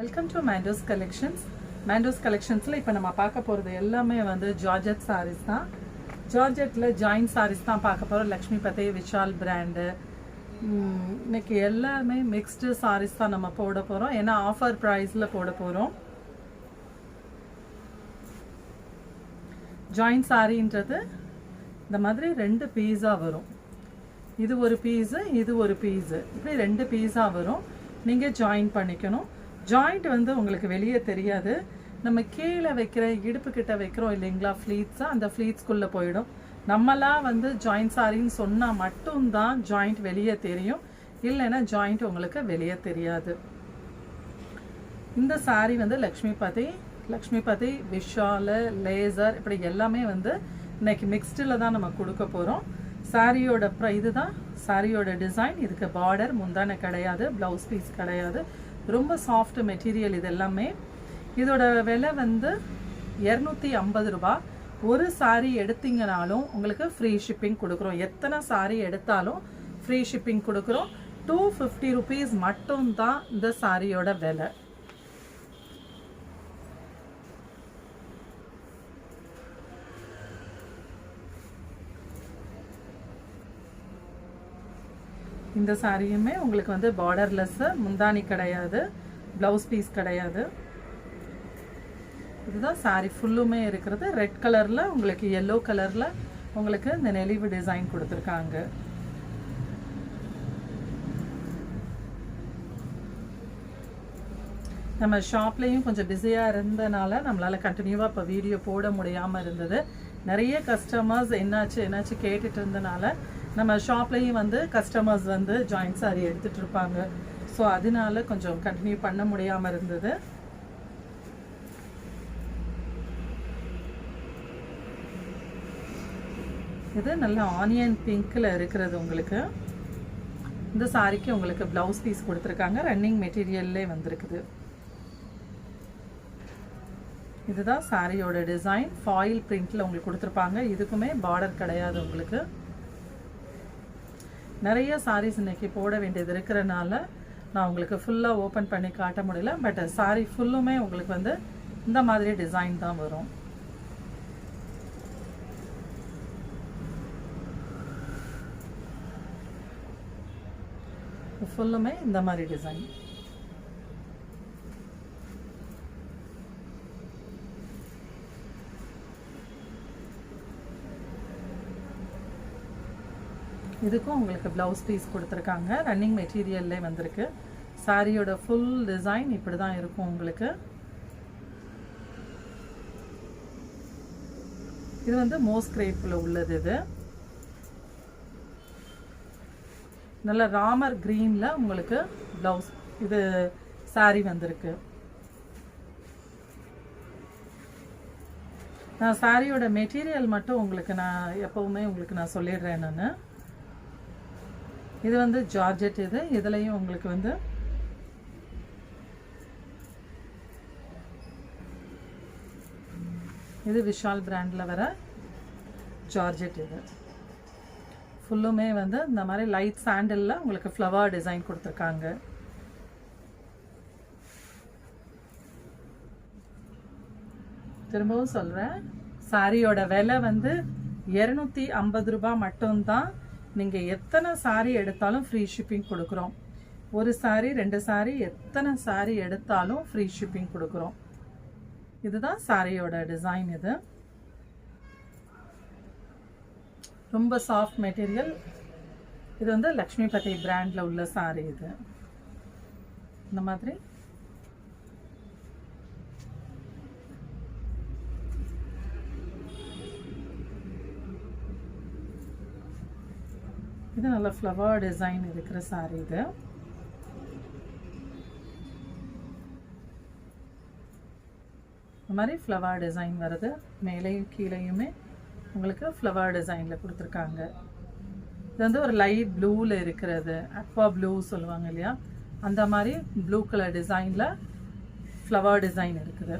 Welcome to Mandos collections. Mandos கலெக்ஷன்ஸில் இப்போ நம்ம பார்க்க போகிறது எல்லாமே வந்து ஜார்ஜெட் சாரீஸ் தான். ஜார்ஜெட்டில் ஜாயின் சாரீஸ் தான் பார்க்க போகிறோம். லக்ஷ்மி பதே, விஷால் பிராண்டு. இன்னைக்கு எல்லாமே மிக்ஸ்டு சாரீஸ் தான் நம்ம போட போகிறோம். ஏன்னா ஆஃபர் ப்ரைஸில் போட போகிறோம். ஜாயின் சாரின்றது இந்த மாதிரி 2 பீஸாக வரும். இது ஒரு பீஸு, இது ஒரு பீஸு, இப்படி 2 பீஸாக வரும். நீங்கள் ஜாயின் பண்ணிக்கணும். ஜாயிண்ட் வந்து உங்களுக்கு வெளியே தெரியாது. நம்ம கீழே வைக்கிற இடுப்பு கிட்ட வைக்கிறோம் இல்லைங்களா, ஃப்ளீட்ஸு, அந்த ஃப்ளீட்ஸ்குள்ளே போயிடும். நம்மளாம் வந்து ஜாயிண்ட் சாரின்னு சொன்னால் மட்டும்தான் ஜாயிண்ட் வெளியே தெரியும், இல்லைன்னா ஜாயிண்ட் உங்களுக்கு வெளியே தெரியாது. இந்த சாரி வந்து லக்ஷ்மி பதி, விஷால், லேசர், இப்படி எல்லாமே வந்து இன்னைக்கு மிக்ஸ்டில் தான் நம்ம கொடுக்க போகிறோம். சாரியோட இதுதான் சாரியோட டிசைன். இதுக்கு பார்டர், முந்தானை கிடையாது, ப்ளவுஸ் பீஸ் கிடையாது. ரொம்ப சாஃப்ட் மெட்டீரியல் இது எல்லாமே. இதோட விலை வந்து 250 ரூபா. ஒரு சாரி எடுத்தீங்கனாலும் உங்களுக்கு ஃப்ரீ ஷிப்பிங் கொடுக்குறோம். எத்தனை சாரி எடுத்தாலும் ஃப்ரீ ஷிப்பிங் கொடுக்குறோம். 250 ருபீஸ் மட்டும்தான் இந்த சாரியோட விலை. இந்த சாரியுமே உங்களுக்கு வந்து பார்டர்லெஸ், முந்தானி கிடையாது, ப்ளவுஸ் பீஸ் கிடையாது. இதுதான் சாரி ஃபுல்லுமே இருக்கிறது. ரெட் கலரில் உங்களுக்கு எல்லோ கலரில் உங்களுக்கு இந்த நெளிவு டிசைன் கொடுத்துருக்காங்க. நம்ம ஷாப்லேயும் கொஞ்சம் பிஸியாக இருந்தனால நம்மளால் கண்டினியூவாக இப்போ வீடியோ போட முடியாமல் இருந்தது. நிறைய கஸ்டமர்ஸ் என்னாச்சு கேட்டுட்டு இருந்தனால நம்ம ஷாப்லேயும் வந்து கஸ்டமர்ஸ் வந்து ஜாயிண்ட் சாரி எடுத்துகிட்டு இருப்பாங்க. ஸோ அதனால கொஞ்சம் கண்டினியூ பண்ண முடியாமல் இருந்தது. இது நல்ல ஆனியன் பிங்க்கில் இருக்கிறது. உங்களுக்கு இந்த சாரிக்கு உங்களுக்கு ப்ளவுஸ் பீஸ் கொடுத்துருக்காங்க. ரன்னிங் மெட்டீரியல்லே வந்திருக்குது. இதுதான் சாரியோட டிசைன். ஃபாயில் பிரிண்டில் உங்களுக்கு கொடுத்துருப்பாங்க. இதுக்குமே பார்டர் கிடையாது. உங்களுக்கு நிறைய சாரீஸ் இன்னைக்கு போட வேண்டியது இருக்கிறனால நான் உங்களுக்கு ஃபுல்லாக ஓப்பன் பண்ணி காட்ட முடியல. பட் சாரி ஃபுல்லுமே உங்களுக்கு வந்து இந்த மாதிரி டிசைன் தான் வரும். ஃபுல்லுமே இந்த மாதிரி டிசைன். இதுக்கும் உங்களுக்கு ப்ளவுஸ் பீஸ் கொடுத்துருக்காங்க. ரன்னிங் மெட்டீரியல்லே வந்திருக்கு. சாரியோட ஃபுல் டிசைன் இப்படி தான் இருக்கும் உங்களுக்கு. இது வந்து மோஸ் கிரேப்பில் உள்ளது. இது நல்ல ராமர் க்ரீனில் உங்களுக்கு ப்ளவுஸ் இது சாரி வந்திருக்கு. நான் சாரியோட மெட்டீரியல் மட்டும் உங்களுக்கு நான் எப்போவுமே உங்களுக்கு நான் சொல்லிடுறேன். நான் இது வந்து ஜார்ஜெட். இதுலையும் உங்களுக்கு வந்து இது விஷால் பிராண்டில் வர ஜார்ஜெட். இது ஃபுல்லுமே வந்து இந்த மாதிரி லைட் சாண்டலில் உங்களுக்கு ஃப்ளவர் டிசைன் கொடுத்துருக்காங்க. திரும்பவும் சொல்கிறேன், சாரியோட விலை வந்து 250 ரூபா மட்டும்தான். நீங்கள் எத்தனை சாரி எடுத்தாலும் ஃப்ரீ ஷிப்பிங் கொடுக்குறோம். ஒரு சாரி, 2 சாரி, எத்தனை சாரி எடுத்தாலும் ஃப்ரீ ஷிப்பிங் கொடுக்குறோம். இதுதான் சாரியோட டிசைன். இது ரொம்ப சாஃப்ட் மெட்டீரியல். இது வந்து லக்ஷ்மி பதி பிராண்டில் உள்ள சாரி. இது இந்த மாதிரி இது நல்ல ஃப்ளவர் டிசைன் இருக்கிற சாரி. இது இந்த மாதிரி ஃப்ளவர் டிசைன் வருது. மேலேயும் கீழேயுமே உங்களுக்கு ஃப்ளவர் டிசைனில் கொடுத்துருக்காங்க. இது வந்து ஒரு லைட் ப்ளூவில் இருக்கிறது. அக்வா ப்ளூ சொல்லுவாங்க இல்லையா, அந்த மாதிரி ப்ளூ கலர் டிசைனில் ஃப்ளவர் டிசைன் இருக்குது.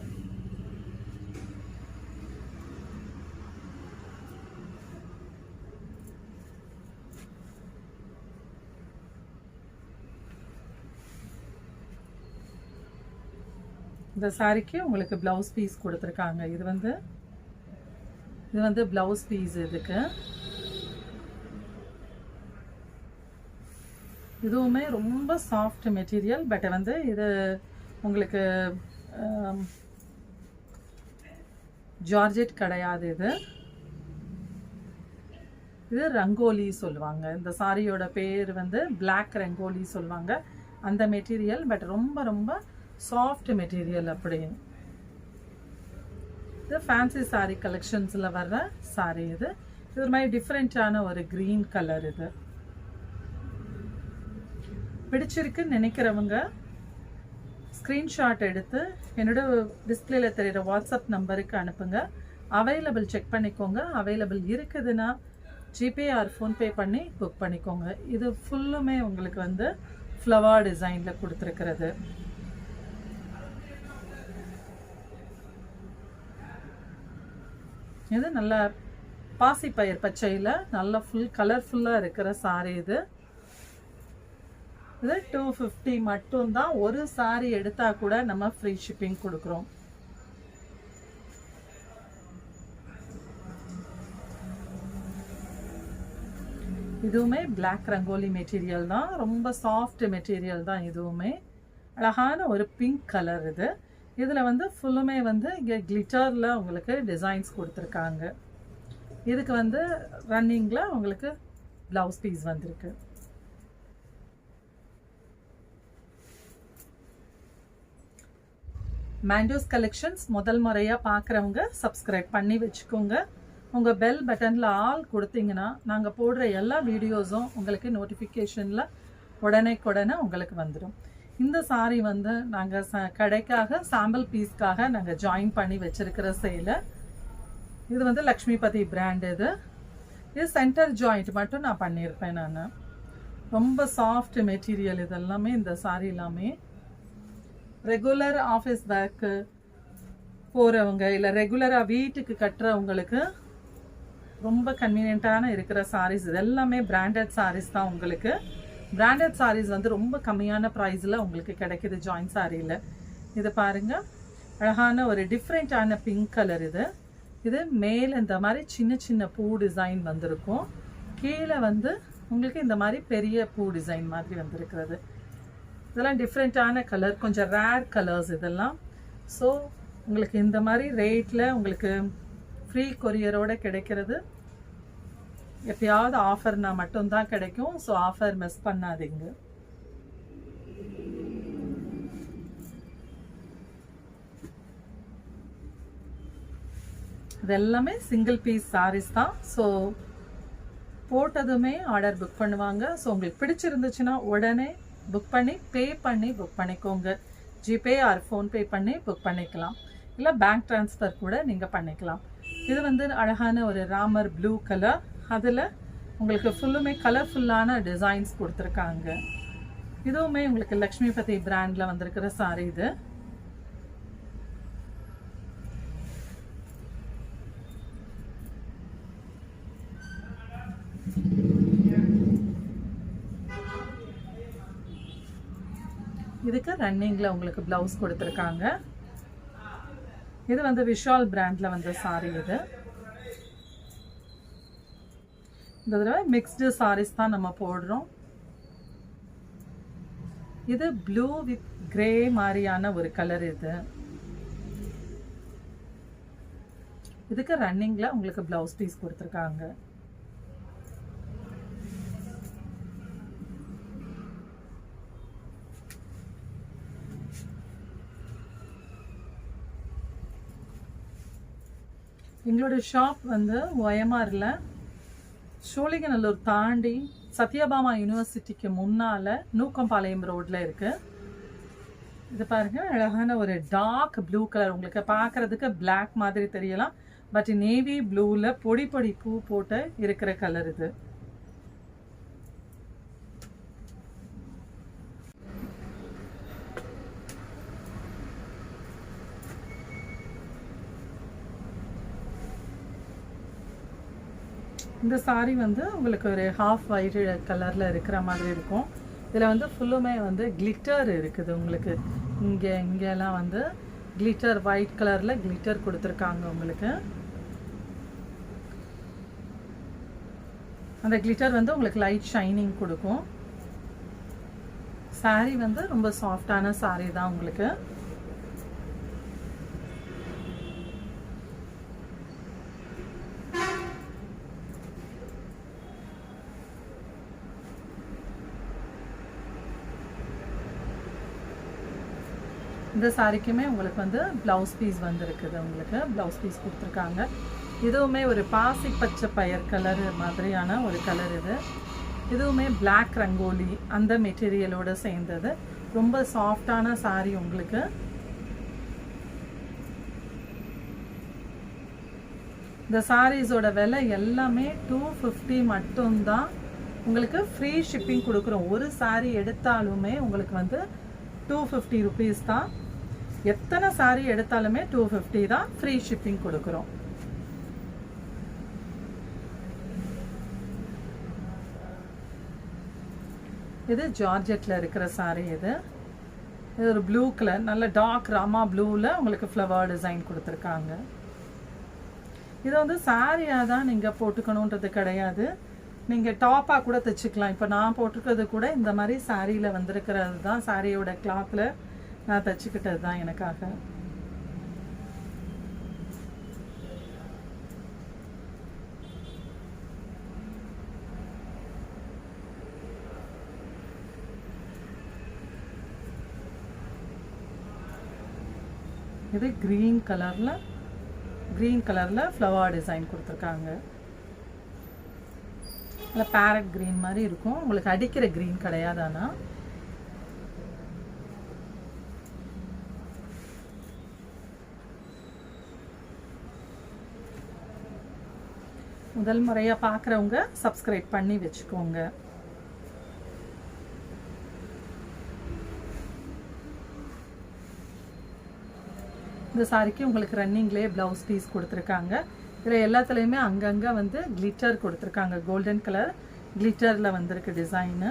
இந்த சாரிக்கு உங்களுக்கு ப்ளவுஸ் பீஸ் கொடுத்துருக்காங்க. இது வந்து ப்ளவுஸ் பீஸ். இதுக்கு இதுவுமே ரொம்ப சாஃப்ட் மெட்டீரியல். பட் வந்து இது உங்களுக்கு ஜார்ஜெட் கிடையாது. இது ரங்கோலி சொல்லுவாங்க. இந்த சாரியோட பேர் வந்து பிளாக் ரங்கோலி சொல்லுவாங்க. அந்த மெட்டீரியல் பட் ரொம்ப ரொம்ப சாஃப்ட் மெட்டீரியல். அப்படி இது ஃபேன்சி சாரி கலெக்ஷன்ஸில் வர்ற சாரி. இது ஒரு மாதிரி டிஃப்ரெண்ட்டான ஒரு க்ரீன் கலர். இது பிடிச்சிருக்குன்னு நினைக்கிறவங்க ஸ்க்ரீன்ஷாட் எடுத்து என்னோட டிஸ்பிளேல தெரிகிற வாட்ஸ்அப் நம்பருக்கு அனுப்புங்க. அவைலபிள் செக் பண்ணிக்கோங்க. அவைலபிள் இருக்குதுன்னா ஜிபே ஆர் ஃபோன்பே பண்ணி புக் பண்ணிக்கோங்க. இது ஃபுல்லுமே உங்களுக்கு வந்து ஃப்ளவர் டிசைனில் கொடுத்துருக்கிறது. இது நல்ல பாசிப்பயிர் பச்சையில் நல்ல கலர்ஃபுல்லாக இருக்கிற சாரி. இது 250 மட்டும்தான். ஒரு சாரி எடுத்தால் கூட நம்ம ஃப்ரீ ஷிப்பிங் கொடுக்குறோம். இதுவுமே பிளாக் ரங்கோலி மெட்டீரியல் தான். ரொம்ப சாஃப்ட் மெட்டீரியல் தான். இதுவுமே அழகான ஒரு பிங்க் கலர். இதில் வந்து ஃபுல்லுமே வந்து இங்கே கிளிட்டரில் உங்களுக்கு டிசைன்ஸ் கொடுத்துருக்காங்க. இதுக்கு வந்து ரன்னிங்கில் உங்களுக்கு ப்ளவுஸ் பீஸ் வந்திருக்கு. மேண்டோஸ் கலெக்ஷன்ஸ் முதல் முறையாக பார்க்குறவங்க சப்ஸ்கிரைப் பண்ணி வச்சுக்கோங்க. உங்கள் பெல் பட்டனில் ஆல் கொடுத்தீங்கன்னா நாங்கள் போடுற எல்லா வீடியோஸும் உங்களுக்கு நோட்டிஃபிகேஷனில் உடனே உங்களுக்கு வந்துடும். இந்த சாரி வந்து நாங்கள் கடைக்காக சாம்பிள் பீஸ்க்காக நாங்கள் ஜாயின் பண்ணி வச்சுருக்கிற சேலை. இது வந்து லக்ஷ்மிபதி பிராண்ட். இது சென்டர் ஜாயிண்ட் மட்டும் நான் பண்ணியிருப்பேன். நான் ரொம்ப சாஃப்ட் மெட்டீரியல். இதெல்லாமே இந்த சாரி எல்லாமே ரெகுலர் ஆஃபீஸ் வேர்க்கு போகிறவங்க இல்லை ரெகுலராக வீட்டுக்கு கட்டுறவங்களுக்கு ரொம்ப கன்வீனியண்ட்டான இருக்கிற சாரீஸ். இது எல்லாமே பிராண்டட் சாரீஸ் தான். உங்களுக்கு பிராண்டட் சாரீஸ் வந்து ரொம்ப கம்மியான ப்ரைஸில் உங்களுக்கு கிடைக்கிது ஜாயின் சாரியில். இது பாருங்கள், அழகான ஒரு டிஃப்ரெண்ட்டான பிங்க் கலர். இது மேலே இந்த மாதிரி சின்ன சின்ன பூ டிசைன் வந்திருக்கும். கீழே வந்து உங்களுக்கு இந்த மாதிரி பெரிய பூ டிசைன் மாதிரி வந்திருக்கிறது. இதெல்லாம் டிஃப்ரெண்ட்டான கலர், கொஞ்சம் ரேர் கலர்ஸ் இதெல்லாம். ஸோ உங்களுக்கு இந்த மாதிரி ரேட்டில் உங்களுக்கு ஃப்ரீ கொரியரோடு கிடைக்கிறது. எப்பயாவது ஆஃபர்னால் மட்டும்தான் கிடைக்கும். ஸோ ஆஃபர் மிஸ் பண்ணாதீங்க. இது எல்லாமே சிங்கிள் பீஸ் சாரீஸ் தான். ஸோ போட்டதுமே ஆர்டர் புக் பண்ணுவாங்க. ஸோ உங்களுக்கு பிடிச்சிருந்துச்சுன்னா உடனே புக் பண்ணி பே பண்ணி புக் பண்ணிக்கோங்க. ஜிபே ஆர் ஃபோன்பே பண்ணி புக் பண்ணிக்கலாம். இல்லை பேங்க் ட்ரான்ஸ்ஃபர் கூட நீங்கள் பண்ணிக்கலாம். இது வந்து அழகான ஒரு ராமர் ப்ளூ கலர். அதில் உங்களுக்கு ஃபுல்லுமே கலர்ஃபுல்லான டிசைன்ஸ் கொடுத்துருக்காங்க. இதுவுமே உங்களுக்கு லக்ஷ்மிபதி பிராண்டில் வந்திருக்கிற சாரி. இது இதுக்கு ரன்னிங்கில் உங்களுக்கு ப்ளவுஸ் கொடுத்துருக்காங்க. இது வந்து விஷால் பிராண்டில் வந்த சாரி. இந்த தடவை மிக்ஸ்டு சாரீஸ் தான் நம்ம போடுறோம். இது ப்ளூ வித் கிரே மாதிரியான ஒரு கலர். இதுக்கு ரன்னிங்கில் உங்களுக்கு ப்ளவுஸ் பீஸ் கொடுத்துருக்காங்க. எங்களோட ஷாப் வந்து ஒயமாரில் சோழிங்கநல்லூர் தாண்டி சத்யபாமா யூனிவர்சிட்டிக்கு முன்னால் நூக்கம்பாளையம் ரோட்டில் இருக்குது. இது பாருங்கள், அழகான ஒரு டார்க் ப்ளூ கலர். உங்களுக்கு பார்க்குறதுக்கு பிளாக் மாதிரி தெரியலாம். பட் நேவி ப்ளூவில் பொடி பொடி பூ போட்டு இருக்கிற கலர். இது இந்த சாரி வந்து உங்களுக்கு ஒரு ஹாஃப் ஒயிட் கலரில் இருக்கிற மாதிரி இருக்கும். இதில் வந்து ஃபுல்லுமே வந்து கிளிட்டர் இருக்குது. உங்களுக்கு இங்கெல்லாம் வந்து கிளிட்டர் ஒயிட் கலரில் கிளிட்டர் கொடுத்துருக்காங்க உங்களுக்கு. அந்த கிளிட்டர் வந்து உங்களுக்கு லைட் ஷைனிங் கொடுக்கும். சாரீ வந்து ரொம்ப சாஃப்டான சாரீ தான் உங்களுக்கு. இந்த சாரிக்குமே உங்களுக்கு வந்து ப்ளவுஸ் பீஸ் வந்துருக்குது. உங்களுக்கு ப்ளவுஸ் பீஸ் கொடுத்துருக்காங்க. இதுவுமே ஒரு பாசி பச்சை பயிர் கலர் மாதிரியான ஒரு கலர் இது. இதுவுமே பிளாக் ரங்கோலி அந்த மெட்டீரியலோடு சேர்ந்தது. ரொம்ப சாஃப்டான சாரீ உங்களுக்கு. இந்த சாரீஸோட விலை எல்லாமே 250 மட்டும்தான். உங்களுக்கு ஃப்ரீ ஷிப்பிங் கொடுக்குறோம். ஒரு சாரீ எடுத்தாலுமே உங்களுக்கு வந்து 250 ருபீஸ் தான். எத்தனை சாரீ எடுத்தாலுமே 250 தான். ஃப்ரீ ஷிப்பிங் கொடுக்குறோம். இது ஜார்ஜெட்டில் இருக்கிற சாரீ. இது ஒரு ப்ளூ கலர், நல்ல டார்க் ராமா ப்ளூவில் உங்களுக்கு ஃப்ளவர் டிசைன் கொடுத்துருக்காங்க. இதை வந்து சாரியாக தான் நீங்கள் போட்டுக்கணுன்றது கிடையாது. நீங்கள் டாப்பாக கூட தைச்சிக்கலாம். இப்போ நான் போட்டிருக்கிறது கூட இந்த மாதிரி சாரியில் வந்திருக்கிறது தான். சாரியோட கிளாத்தில் நான் தைச்சிக்கிட்டது தான் எனக்காக. இது க்ரீன் கலரில் ஃப்ளவர் டிசைன் கொடுத்துருக்காங்க. இல்லை பேரட் க்ரீன் மாதிரி இருக்கும். உங்களுக்கு அடிக்கிற க்ரீன் கிடையாது. ஆனால் முதல் முறையாக பார்க்குறவங்க சப்ஸ்கிரைப் பண்ணி வச்சுக்கோங்க. இந்த சாரிக்கு உங்களுக்கு ரன்னிங்லேயே ப்ளவுஸ் பீஸ் கொடுத்துருக்காங்க. இதில் எல்லாத்துலேயுமே அங்கங்கே வந்து கிளிட்டர் கொடுத்துருக்காங்க. கோல்டன் கலர் கிளிட்டரில் வந்திருக்கு டிசைனு.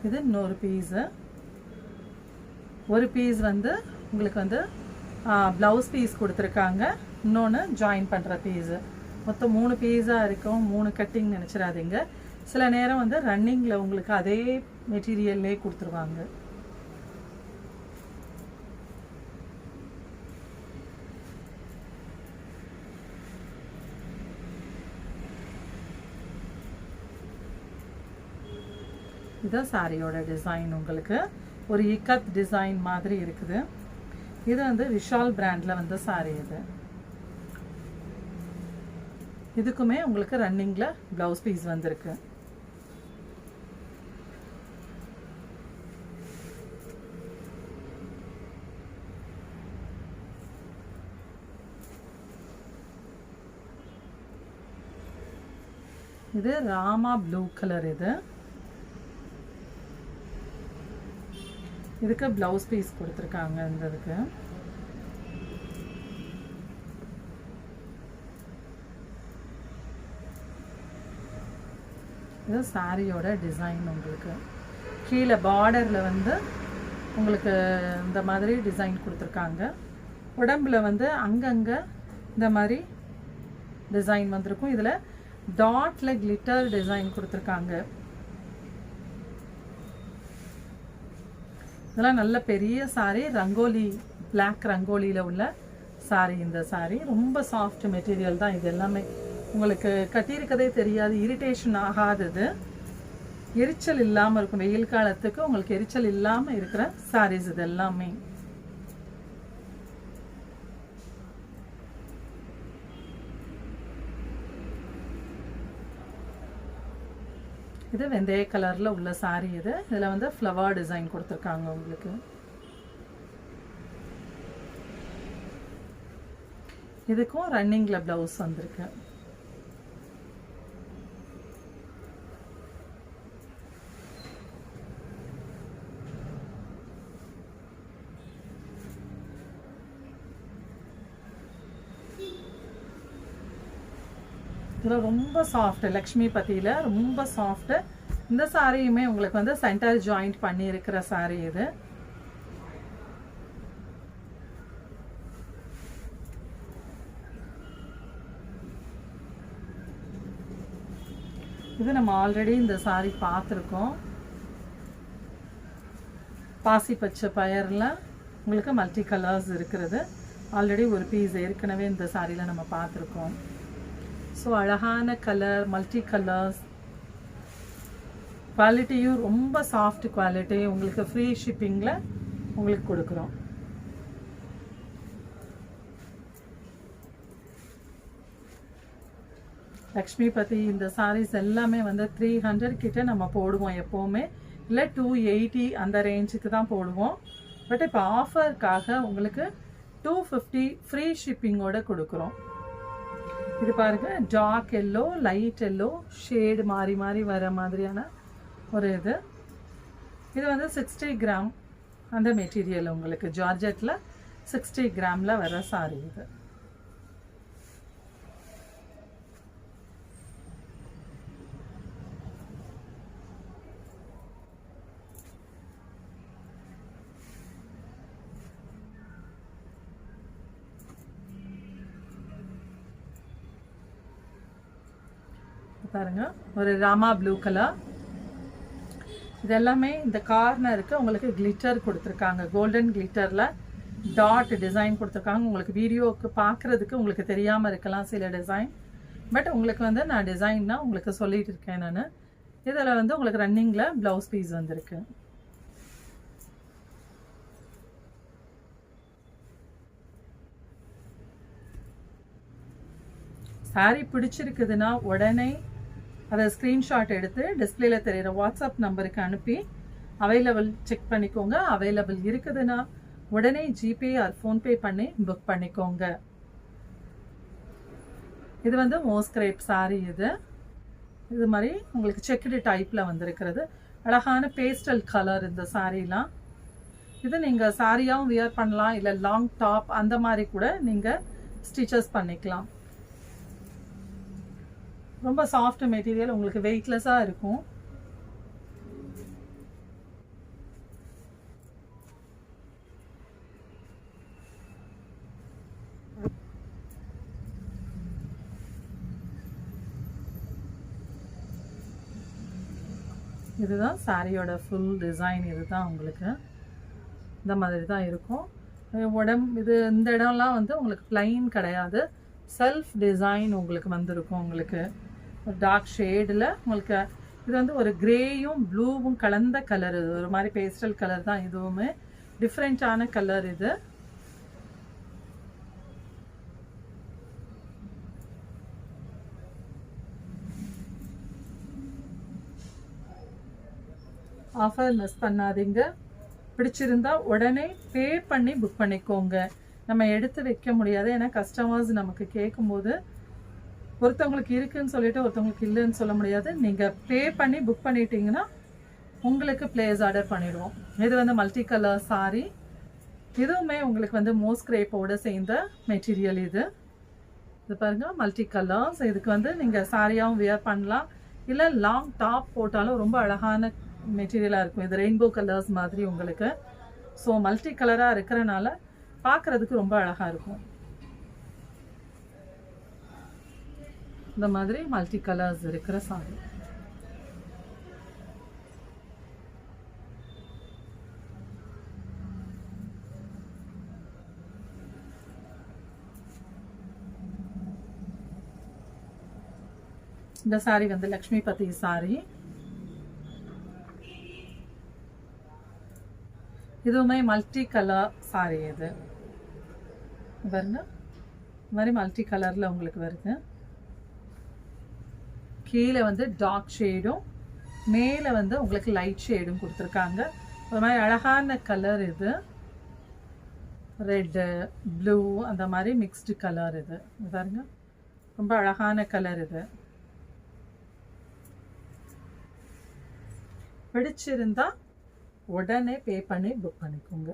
இது இன்னொரு பீஸு. ஒரு பீஸ் வந்து உங்களுக்கு வந்து ப்ளவுஸ் பீஸ் கொடுத்துருக்காங்க. இன்னொன்று ஜாயின் பண்ணுற பீஸு. மொத்தம் 3 பீஸாக இருக்கும். 3 கட்டிங் நினச்சிடாதீங்க. சில நேரம் வந்து ரன்னிங்கில் உங்களுக்கு அதே மெட்டீரியல்லே கொடுத்துருவாங்க. இதுதான் சாரியோட டிசைன். உங்களுக்கு ஒரு இக்கத் டிசைன் மாதிரி இருக்குது. இது வந்து விஷால் பிராண்டில் வந்த சாரி. இதுக்குமே உங்களுக்கு ரன்னிங்கில் ப்ளவுஸ் பீஸ் வந்திருக்கு. இது ராமா ப்ளூ கலர். இதுக்கு ப்ளவுஸ் பீஸ் கொடுத்துருக்காங்க. இதுக்கு இது சாரியோட டிசைன். உங்களுக்கு கீழே பார்டரில் வந்து உங்களுக்கு இந்த மாதிரி டிசைன் கொடுத்துருக்காங்க. உடம்புல வந்து அங்கங்கே இந்த மாதிரி டிசைன் வந்திருக்கும். இதில் டாட்டில் கிளிட்டர் டிசைன் கொடுத்துருக்காங்க. இதெல்லாம் நல்ல பெரிய சாரி. ரங்கோலி பிளாக் ரங்கோலியில் உள்ள சாரி. இந்த சாரி ரொம்ப சாஃப்ட் மெட்டீரியல் தான். இது எல்லாமே உங்களுக்கு கட்டியிருக்கதே தெரியாது. இரிட்டேஷன் ஆகாதது, எரிச்சல் இல்லாமல் இருக்கும். வெயில் காலத்துக்கு உங்களுக்கு எரிச்சல் இல்லாமல் இருக்கிற சாரீஸ் இது எல்லாமே. இது வெந்தய கலரில் உள்ள சாரி. இதில் வந்து ஃப்ளவர் டிசைன் கொடுத்துருக்காங்க உங்களுக்கு. இதுக்கும் ரன்னிங்கில் ப்ளவுஸ் வந்திருக்கு. இதில் ரொம்ப சாஃப்ட், லக்ஷ்மி பத்தியில் ரொம்ப சாஃப்ட்டு. இந்த சாரியுமே உங்களுக்கு வந்து சென்டர் ஜாயிண்ட் பண்ணியிருக்கிற சாரி. இது இது நம்ம ஆல்ரெடி இந்த சாரி பார்த்துருக்கோம். பாசி பச்சை பயரில் உங்களுக்கு மல்டி கலர்ஸ் இருக்கிறது. ஆல்ரெடி ஒரு பீஸ் ஏற்கனவே இந்த சாரியில் நம்ம பார்த்துருக்கோம். ஸோ அழகான கலர், மல்டி கலர்ஸ், குவாலிட்டியும் ரொம்ப சாஃப்ட் குவாலிட்டி. உங்களுக்கு ஃப்ரீ ஷிப்பிங்கில் உங்களுக்கு கொடுக்குறோம். லக்ஷ்மிபதி இந்த சாரீஸ் எல்லாமே வந்து 300 கிட்ட நம்ம போடுவோம் எப்போவுமே, இல்லை 280 அந்த ரேஞ்சுக்கு தான் போடுவோம். பட் இப்போ ஆஃபருக்காக உங்களுக்கு 250 ஃப்ரீ ஷிப்பிங்கோடு கொடுக்குறோம். இது பாருங்கள், dark yellow, light yellow shade மாறி மாறி வர மாதிரியான ஒரு இது வந்து 60 கிராம் அந்த மெட்டீரியல் உங்களுக்கு ஜார்ஜெட்டில் 60 கிராமில் வர சாரி இது. பாருங்க, ஒரு ராமா ப்ளூ கலர். இதெல்லாமே இந்த கார்னருக்கு உங்களுக்கு கிளிட்டர் கொடுத்துருக்காங்க. கோல்டன் கிளிட்டரில் டாட் டிசைன் கொடுத்துருக்காங்க. உங்களுக்கு வீடியோவுக்கு பார்க்குறதுக்கு உங்களுக்கு தெரியாமல் இருக்கலாம் சில டிசைன். பட் உங்களுக்கு வந்து நான் டிசைன்னா உங்களுக்கு சொல்லிட்டு இருக்கேன் நான். இதில் வந்து உங்களுக்கு ரன்னிங்கில் ப்ளவுஸ் பீஸ் வந்திருக்கு. சாரி பிடிச்சிருக்குதுன்னா உடனே அதை ஸ்க்ரீன்ஷாட் எடுத்து டிஸ்பிளேல தெரிகிற வாட்ஸ்அப் நம்பருக்கு அனுப்பி அவைலபிள் செக் பண்ணிக்கோங்க. அவைலபிள் இருக்குதுன்னா உடனே ஜிபே ஆர் ஃபோன்பே பண்ணி புக் பண்ணிக்கோங்க. இது வந்து மோஸ்கிரேப் சாரி. இது மாதிரி உங்களுக்கு செக்குடு டைப்பில் வந்திருக்கிறது. அழகான பேஸ்டல் கலர் இந்த சாரீலாம். இது நீங்கள் சாரியாகவும் வியர் பண்ணலாம், இல்லை லாங் டாப் அந்த மாதிரி கூட நீங்கள் ஸ்டிச்சஸ் பண்ணிக்கலாம். ரொம்ப சாஃப்ட் மெட்டீரியல், உங்களுக்கு வெயிட்லெஸ்ஸாக இருக்கும். இதுதான் சாரியோட ஃபுல் டிசைன். இதுதான் உங்களுக்கு இந்த மாதிரி தான் இருக்கும். இந்த இடம்லாம் வந்து உங்களுக்கு பிளைன் கிடையாது, செல்ஃப் டிசைன் உங்களுக்கு வந்திருக்கும். உங்களுக்கு டார்க் ஷேடில் உங்களுக்கு இது வந்து ஒரு கிரேயும் ப்ளூவும் கலந்த கலர். இது ஒரு மாதிரி பேஸ்டல் கலர் தான். இதுவுமே டிஃப்ரெண்ட்டான கலர். இது ஆஃபர் மிஸ் பண்ணாதீங்க. பிடிச்சிருந்தா உடனே பே பண்ணி புக் பண்ணிக்கோங்க. நம்ம எடுத்து வைக்க முடியாது, ஏன்னா கஸ்டமர்ஸ் நமக்கு கேட்கும்போது ஒருத்தவங்களுக்கு இருக்குன்னு சொல்லிட்டு ஒருத்தவங்களுக்கு இல்லைன்னு சொல்ல முடியாது. நீங்கள் பே பண்ணி புக் பண்ணிட்டீங்கன்னா உங்களுக்கு பிளேஸ் ஆர்டர் பண்ணிடுவோம். இது வந்து மல்டி கலர் சாரி. இதுவுமே உங்களுக்கு வந்து மோஸ்கிரேப்போடு சேர்ந்த மெட்டீரியல். இது பாருங்கள், மல்டி கலர்ஸ். இதுக்கு வந்து நீங்கள் சாரியாகவும் வியர் பண்ணலாம், இல்லை லாங் டாப் போட்டாலும் ரொம்ப அழகான மெட்டீரியலாக இருக்கும். இது ரெயின்போ கலர்ஸ் மாதிரி உங்களுக்கு. ஸோ மல்டி கலராக இருக்கிறனால பார்க்குறதுக்கு ரொம்ப அழகாக இருக்கும். இந்த மாதிரி மல்டி கலர்ஸ் இருக்கிற சாரி. இந்த சாரி வந்து லக்ஷ்மிபதி சாரி. இதுவுமே மல்டி கலர் சாரி. இது பாருங்க, இந்த மாதிரி மல்டி கலரில் உங்களுக்கு வருது. கீழே வந்து டார்க் ஷேடும் மேலே வந்து உங்களுக்கு லைட் ஷேடும் கொடுத்துருக்காங்க. ஒரு மாதிரி அழகான கலர். இது ரெட்டு ப்ளூ அந்த மாதிரி மிக்ஸ்டு கலர். இது பாருங்க, ரொம்ப அழகான கலர். இது பிடிச்சிருந்தா உடனே பே பண்ணி புக் பண்ணிக்கோங்க.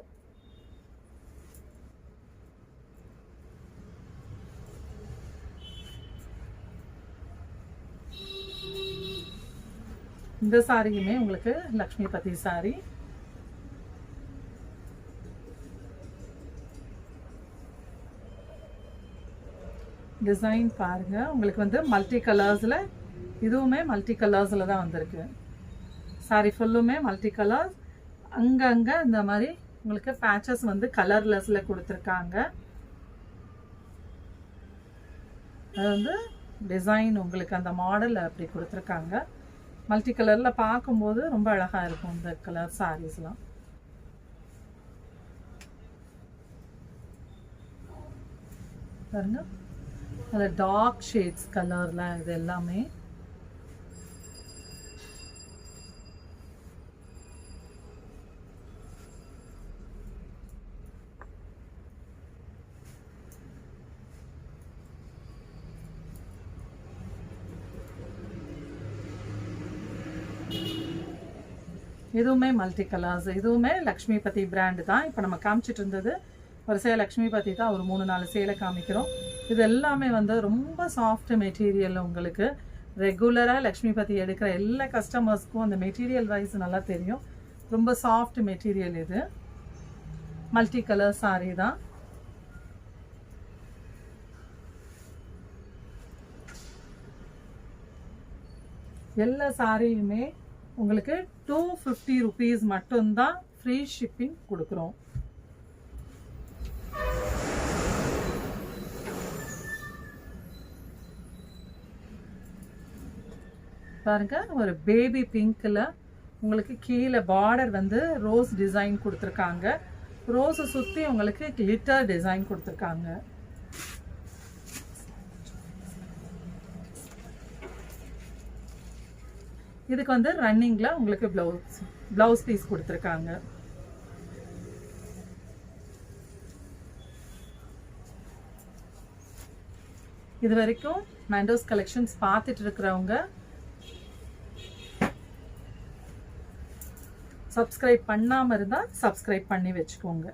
இந்த சாரியுமே உங்களுக்கு லக்ஷ்மிபதி சாரி. டிசைன் பாருங்க, உங்களுக்கு வந்து மல்டி கலர்ஸில் இதுவுமே மல்டி கலர்ஸில் தான் வந்திருக்கு. சாரி ஃபுல்லுமே மல்டி கலர்ஸ். அங்கங்கே இந்த மாதிரி உங்களுக்கு பேச்சஸ் வந்து கலர்லெஸ்ஸில் கொடுத்துருக்காங்க. அது வந்து டிசைன் உங்களுக்கு அந்த மாடல் அப்படி கொடுத்துருக்காங்க. மல்டி கலரில் பார்க்கும்போது ரொம்ப அழகாக இருக்கும் இந்த கலர் சாரீஸ்லாம். பாருங்க, அதில் டார்க் ஷேட்ஸ் கலரில் இது எல்லாமே. இதுவுமே மல்டி கலர்ஸ். இதுவுமே லக்ஷ்மிபதி பிராண்டு தான். இப்போ நம்ம காமிச்சிட்டு இருந்தது வரிசையாக லக்ஷ்மிபதி தான். ஒரு 3-4 சேலை காமிக்கிறோம். இது எல்லாமே வந்து ரொம்ப சாஃப்ட் மெட்டீரியல். உங்களுக்கு ரெகுலராக லக்ஷ்மிபதி எடுக்கிற எல்லா கஸ்டமர்ஸ்க்கும் அந்த மெட்டீரியல் வைஸ் நல்லா தெரியும். ரொம்ப சாஃப்ட் மெட்டீரியல். இது மல்டி கலர் சாரீ தான். எல்லா சாரியுமே உங்களுக்கு 250 rupees மட்டும்தான் ஃப்ரீ ஷிப்பிங் கொடுக்குறோம். பாருங்க, ஒரு பேபி பிங்க்ல உங்களுக்கு கீழே பார்டர் வந்து ரோஸ் டிசைன் கொடுத்துருக்காங்க. ரோஸை சுற்றி உங்களுக்கு கிளிட்டர் டிசைன் கொடுத்துருக்காங்க. இதுக்கு வந்து ரன்னிங்ல உங்களுக்கு பிளவுஸ் பீஸ் கொடுத்துருக்காங்க. இது வரைக்கும் மேண்டோஸ் கலெக்ஷன்ஸ் பார்த்துட்டு இருக்கிறவங்க சப்ஸ்கிரைப் பண்ணாம இருந்தா சப்ஸ்கிரைப் பண்ணி வச்சுக்கோங்க.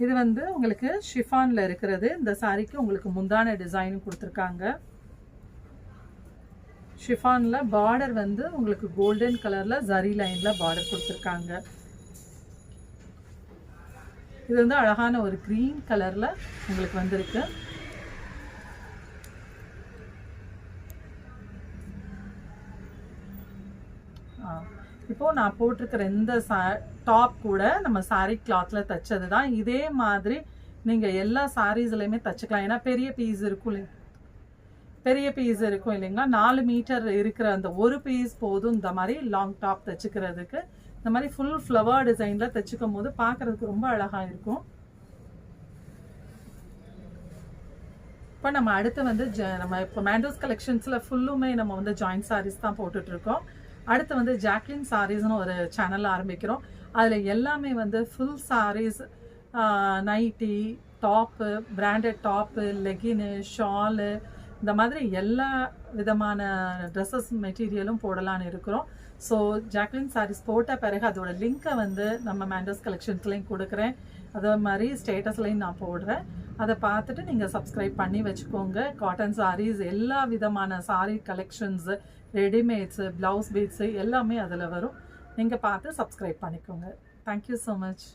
இது வந்து உங்களுக்கு ஷிஃபான்ல இருக்கிறது. இந்த சாரிக்கு உங்களுக்கு முந்தான டிசைன் கொடுத்துருக்காங்க. ஷிஃபான்ல பார்டர் வந்து உங்களுக்கு கோல்டன் கலர்ல ஜரி லைன்ல பார்டர் கொடுத்துருக்காங்க. இது வந்து அழகான ஒரு கிரீன் கலர்ல உங்களுக்கு வந்திருக்கு. இப்போ நான் போட்டிருக்கிற இந்த டாப் கூட நம்ம சாரீ கிளாத்ல தைச்சது தான். இதே மாதிரி நீங்க எல்லா சாரீஸ்லயுமே தைச்சுக்கலாம். ஏன்னா பெரிய பீஸ் இருக்கும் இல்லைங்களா. 4 மீட்டர் இருக்கிற அந்த ஒரு பீஸ் போதும் இந்த மாதிரி லாங் டாப் தைச்சுக்கிறதுக்கு. இந்த மாதிரி ஃபுல் ஃப்ளவர் டிசைன்ல தைச்சுக்கும் போது பார்க்கறதுக்கு ரொம்ப அழகா இருக்கும். இப்போ நம்ம அடுத்து வந்து நம்ம இப்போ மேண்டோஸ் கலெக்ஷன்ஸ்ல ஃபுல்லுமே நம்ம வந்து ஜாயிண்ட் சாரீஸ் தான் போட்டுட்டு இருக்கோம். அடுத்து வந்து ஜாக்லின் சாரீஸ்னு ஒரு சேனல் ஆரம்பிக்கிறோம். அதில் எல்லாமே வந்து full sarees, nighty, top, branded top, legging, shawl, இந்த மாதிரி எல்லா விதமான ட்ரெஸ்ஸஸ் மெட்டீரியலும் போடலான்னு இருக்கிறோம். ஸோ ஜாக்லின் சாரீஸ் போட்ட பிறகு அதோட லிங்க்கை வந்து நம்ம மேண்டோஸ் கலெக்ஷன்ஸ்லையும் கொடுக்குறேன். அதே மாதிரி ஸ்டேட்டஸ்லையும் நான் போடுறேன். அதை பார்த்துட்டு நீங்கள் சப்ஸ்கிரைப் பண்ணி வச்சுக்கோங்க. காட்டன் சாரீஸ், எல்லா விதமான sari collections, readymades, blouse beads எல்லாமே அதில் வரும். நீங்கள் பார்த்து சப்ஸ்கிரைப் பண்ணிக்கோங்க. Thank you so much.